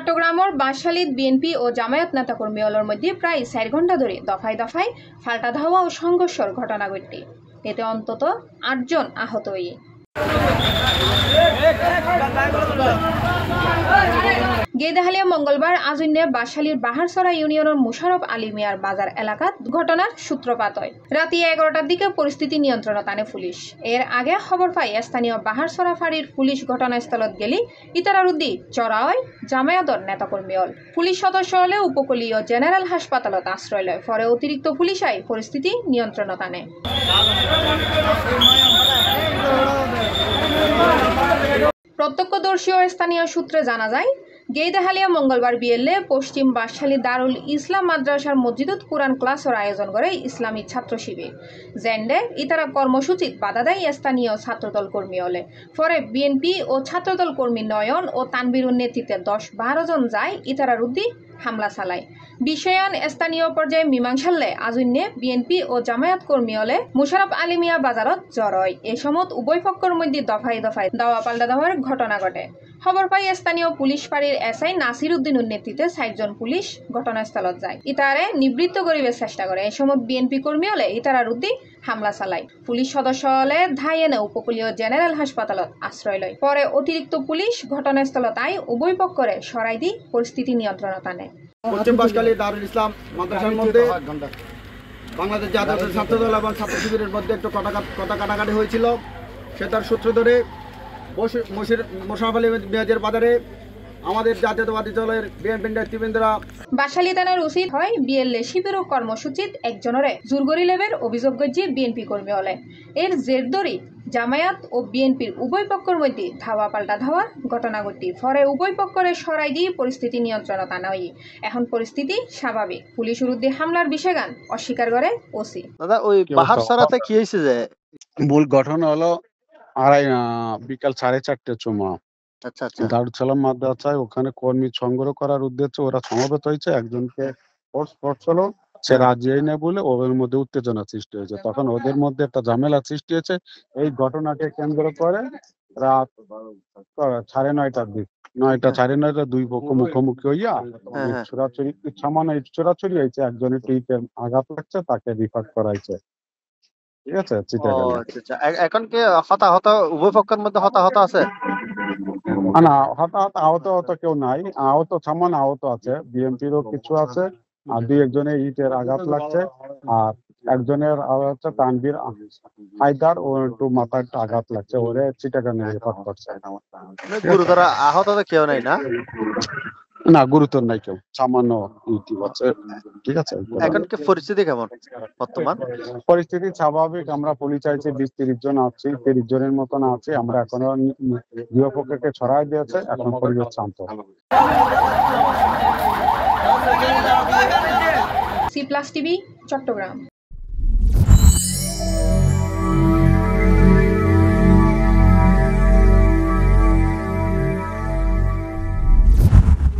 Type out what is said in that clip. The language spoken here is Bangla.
চট্টগ্রামের বাঁশখালীত বিএনপি ও জামায়াত নেতাকর্মীদের মধ্যে প্রায় 4 ঘণ্টা ধরে দফায় দফায় ফাল্টা ধাওয়া ও সংঘর্ষের ঘটনা ঘটে। এতে অন্তত 8 জন আহত হয়ে গেদাহালিয়া মঙ্গলবার আজুন্যে বাঁশখালীর বাহারছড়া ইউনিয়নের মুশারফ আলী মিয়ার বাজার এলাকাত ঘটনার সূত্রপাত হয়। রাতে 11টার দিকে পরিস্থিতি নিয়ন্ত্রণে আনে পুলিশ। এর আগে খবর পাই স্থানীয় বাহারছড়া ফাঁড়ির পুলিশ ঘটনাস্থলত গেলি ইতারারুদ্দি চড়া হয় জামায়াতর নেতাকর্মী হল। পুলিশ সদস্য হলে উপকূলীয় জেনারেল হাসপাতালত আশ্রয় লয়। পরে অতিরিক্ত পুলিশ আই পরিস্থিতি নিয়ন্ত্রণে আনে। প্রত্যক্ষদর্শী ও স্থানীয় সূত্রে জানা যায়, গেইদাহালিয়া মঙ্গলবার বিয়েলে পশ্চিম বাঁশখালী দারুল ইসলাম মাদ্রাসার মসজিদত কুরআন ক্লাসের আয়োজন করে ইসলামী ছাত্র শিবির। জেন্ডে ইতারা কর্মসূচিত বাধা দেয় স্থানীয় ছাত্রদল কর্মী হলে। পরে বিএনপি ও ছাত্রদল কর্মী নয়ন ও তানবিরুর নেতৃত্বে 10-12 জন যায় ইতারারুদ্দি হামলা চালায়। বিষয়ান স্থানীয় পর্যায়ে মীমাংসালে আজুন্যে বিএনপি ও জামায়াত কর্মী হলে মুশারফ আলী মিয়া বাজারত জ্বর হয়। এ সময় উভয় পক্ষের মধ্যে দফায় দফায় দাওয়া পাল্টা দেওয়ার ঘটনা ঘটে। খবর পাই স্থানীয় পুলিশ ফাঁড়ির এসআই নাসির উদ্দিনের নেতৃত্বে 4 জন পুলিশ ঘটনাস্থলত যায়। ইতারে নিবৃত্ত করিবার চেষ্টা করে। এ সময় বিএনপি কর্মী হলে ইতারারুদ্দি হামলা চালায়। পুলিশ সদস্য হলে ধাই এনে উপকূলীয় জেনারেল হাসপাতালত আশ্রয় লয়। পরে অতিরিক্ত পুলিশ ঘটনাস্থলত আই উভয় পক্ষরে সরাই দি পরিস্থিতি নিয়ন্ত্রণত আনে। পশ্চিম বাঁশখালী দারুল ইসলাম মাদ্রাসার মধ্যে বাংলাদেশ জাতীয় ছাত্রদল এবং ছাত্র শিবিরের মধ্যে একটু কথা কাটাকাটি হয়েছিল। সেটার সূত্র ধরে মুশারফ আলী মিয়াজের বাজারে আমাদের জাতীয়তাবাদী দলের বিএনপি নেতৃবৃন্দরা বাঁশখালী থানার উচিত হয় বিএলএ শিবির ও কর্মসূচিত একজনরে জোরগরি লেবের অভিযোগ গজ্জি বিএনপি কর্মী হলে। এর জের ধরে জামায়াত ও বিএনপির উভয় পক্ষের মধ্যে ধাওয়া পাল্টা ধাওয়ার ঘটনা ঘটি। পরে উভয় পক্ষরে সরাই দিয়ে পরিস্থিতি নিয়ন্ত্রণত আনা হয়। এখন পরিস্থিতি স্বাভাবিক। পুলিশের বিরুদ্ধে হামলার বিষয়গান অস্বীকার করে ওসি। দাদা, ওই বাহারছড়াতে কি হয়েছে যে মূল ঘটনা হলো বিকাল 4:30টার সময় দারুল সালাম মাদ্রাসায় ওখানে কর্মী সংগ্রহ করার উদ্দেশ্যে ওরা সমবেত হয়েছে। একজনকে ফোর্স করছিল, সে রাজি নেই বলে ওদের মধ্যে উত্তেজনা সৃষ্টি হয়েছে। তখন ওদের মধ্যে একটা ঝামেলা সৃষ্টি হয়েছে। এই ঘটনাকে কেন্দ্র করে রাত 9:30টার দিক 9:30 দুই পক্ষ মুখোমুখি হইয়া ছোড়াছড়ি সামান্য ছোড়াছড়ি হয়েছে। একজনের টিপে আঘাত লাগছে, তাকে রিফার করাইছে। ঠিক আছে। এখন কি হতাহত উভয় পক্ষের মধ্যে হতাহত আছে? না, হতাহত আহত কেউ নাই। আহত সামান্য আহত আছে, বিএনপিরও কিছু আছে। আর 2-1জনের ইটের আঘাত লাগছে। আর একজনের হচ্ছে তানবীর হায়দার, ও একটু মাথায় আঘাত লাগছে। ওরে চিটাগাঙ্গে রেফার করছে। গুরুতর আহত কেউ নাই না? না, গুরুতর নাই কেউ, সামান্য ইটি আছে। ঠিক আছে। এখন কি পরিস্থিতি কেমন বর্তমান? পরিস্থিতি স্বাভাবিক। আমরা পুলিশ চাইছি 20-30 জন আছি, 30 জনের মতন আছে। আমরা এখনো গৃহপক্ষকে ছড়াই দিয়েছে। এখন পরিবেশ শান্ত। C+ TV Chittagong.